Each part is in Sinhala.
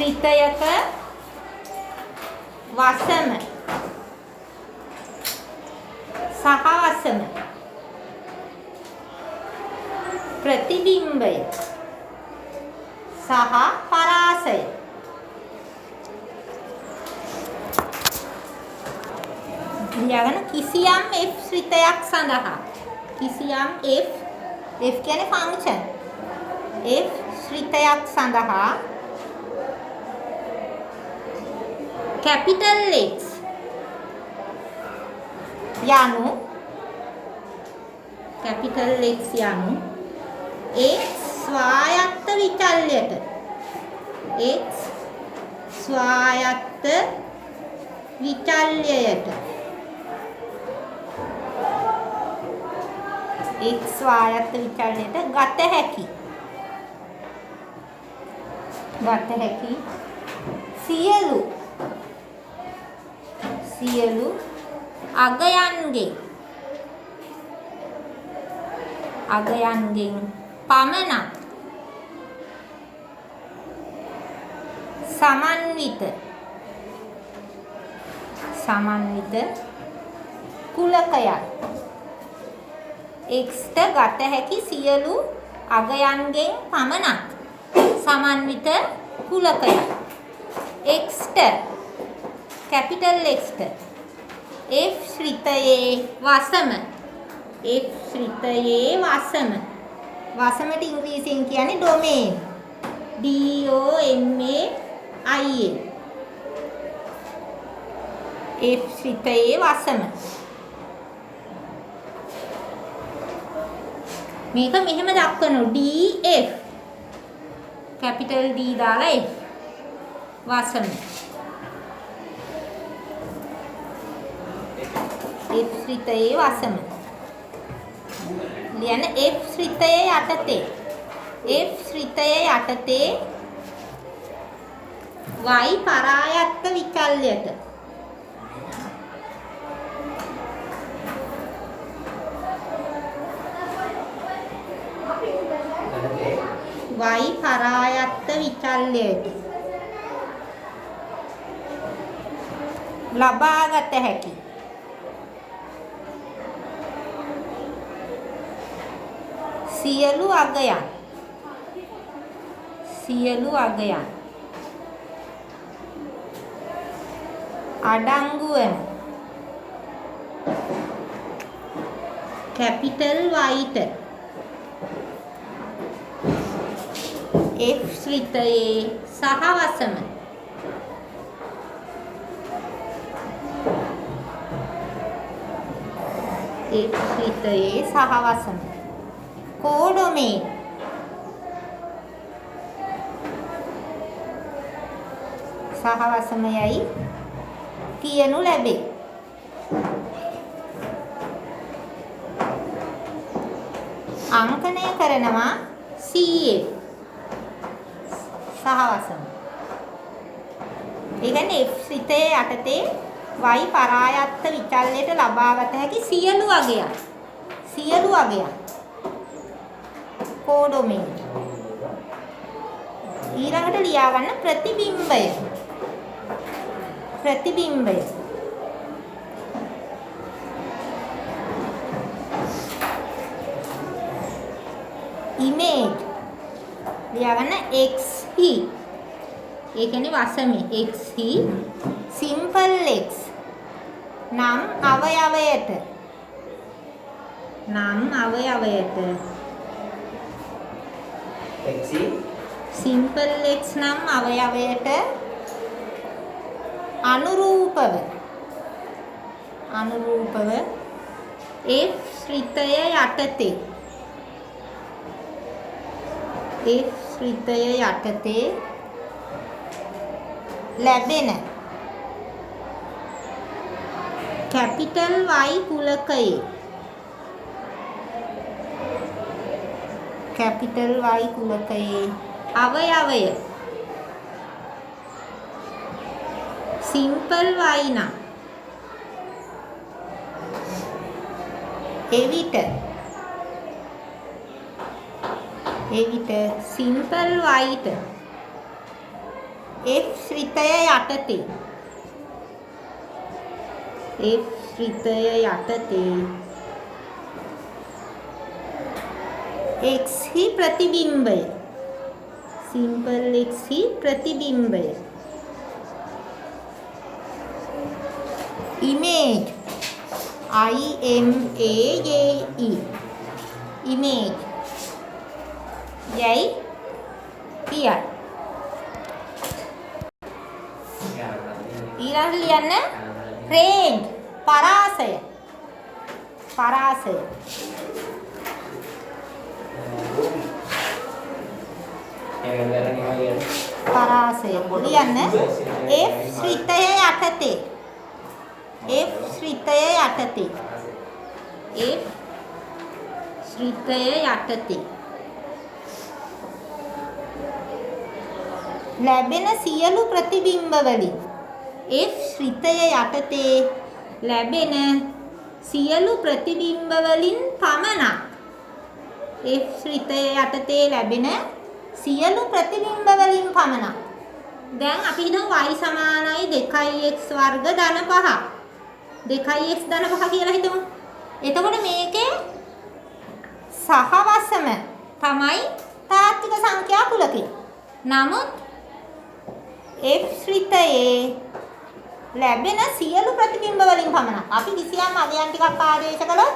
ශ්‍රිතයක වසම සහ වසම ප්‍රතිබිම්බය සහ පරාසය ලියාගන්න කිසියම් f ශ්‍රිතයක් සඳහා කිසියම් f කියන්නේ ෆන්ක්ෂන් f ශ්‍රිතයක් සඳහා capital X යනු capital X යනු x ස්වායත්ත විචල්‍යයට x ස්වායත්ත විචල්‍යයට x ස්වායත්ත විචල්‍යයට ගත හැකි සියලු අගයන්ගෙන් පමණක් සමන්විත කුලකයක් x ට ගත හැකි සියලු අගයන්ගෙන් පමණක් සමන්විත කුලකයක් x ට capital X ට f ශ්‍රිතයේ වසමට ඉංග්‍රීසියෙන් කියන්නේ ඩොමේන් DOMAIN f ශ්‍රිතයේ වසම මේක මෙහෙම දක්වනවා df capital D දාලා f වසම f ශ්‍රිතයේ වසම ලියන්න f ශ්‍රිතයේ යටතේ y පරායත්ත විචල්‍යයට y පරායත්ත විචල්‍යයට ලබාගත හැකි සියලු අගයන් අඩංගු වන capital Y ට f ශ්‍රිතයේ සහ වසම කෝඩොමේන් සහ වසමයයි කියනු ලැබේ. අංකණය කරනවා CF සහ වසම. ඒ කියන්නේ f ශ්‍රිතයේ යටතේ y පරායත්ත විචල්‍යයට ලබාගත හැකි සියලු අගයන් කෝඩොමේන්. ඊළඟට ලියාගන්න ප්‍රතිබිම්බය ඉමේජ් ලියාගන්න xhi ඒ කියන්නේ වසමේ xhi simple x නම් අවයවයට simple x නම් අවයවයට අනුරූපව f ශ්‍රිතය යටතේ ලැබෙන capital Y කුලකයේ අවයවය simple y නම් එවිට simple y ට F ශ්‍රිතය යටතේ F ශ්‍රිතය යටතේ x හි ප්‍රතිබිම්බය simple x හි ප්‍රතිබිම්බය image IMAGE image යයි කියයි ඊළඟට ලියන්න range පරාසය පරාසය පරාසය ලියන්න F ශ්‍රිතය යටතේ F ශ්‍රිතය යටතේ F ශ්‍රිතය යටතේ ලැබෙන සියලු ප්‍රතිබිම්බ වලින් F ශ්‍රිතය යටතේ ලැබෙන සියලු ප්‍රතිබිම්බ වලින් පමණක් F ශ්‍රිතය යටතේ ලැබෙන සියලු ප්‍රතිබිම්බ වලින් පමණක් දැන් අපි හිතමු y සමානයි 2x වර්ග ධන 5 2x ධන 5 කියලා හිතමු එතකොට මේකේ සහවසම තමයි තාත්වික සංඛ්‍යා කුලකය නමුත් F ශ්‍රිතයේ ලැබෙන සියලු ප්‍රතිබිම්බ වලින් පමණක් අපි කිසියම් අගයන් ටිකක් ආදේශ කළොත්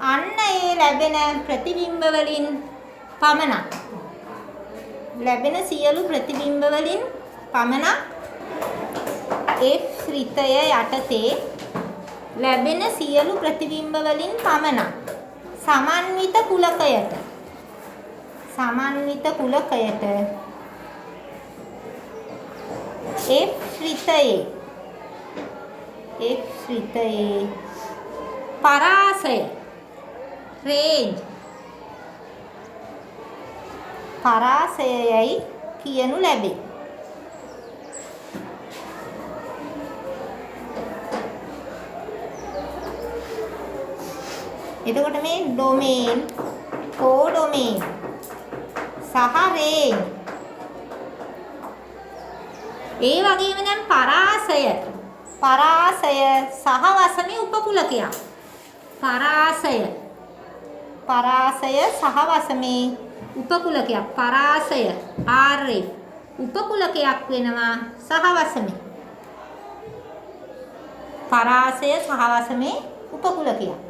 අන්න ඒ ලැබෙන ප්‍රතිබිම්බ වලින් පමණක් ලැබෙන සියලු ප්‍රතිබිම්බ වලින් පමණක් F ශ්‍රිතය යටතේ ලැබෙන සියලු ප්‍රතිබිම්බ වලින් පමණක් සමන්විත කුලකයට F ශ්‍රිතයේ පරාසය range පරාසයයි කියනු ලැබේ. එතකොට මේ ඩොමේන් කෝඩොමේන් සහ රේන්ජ් ඒ වගේම දැන් පරාසය සහ වසමේ උපකුලකයක් පරාසය සහ වසමේ උපකුලකයක් පරාසය RF උපකුලකයක් වෙනවා සහ වසමේ පරාසය සහ වසමේ උපකුලකයක්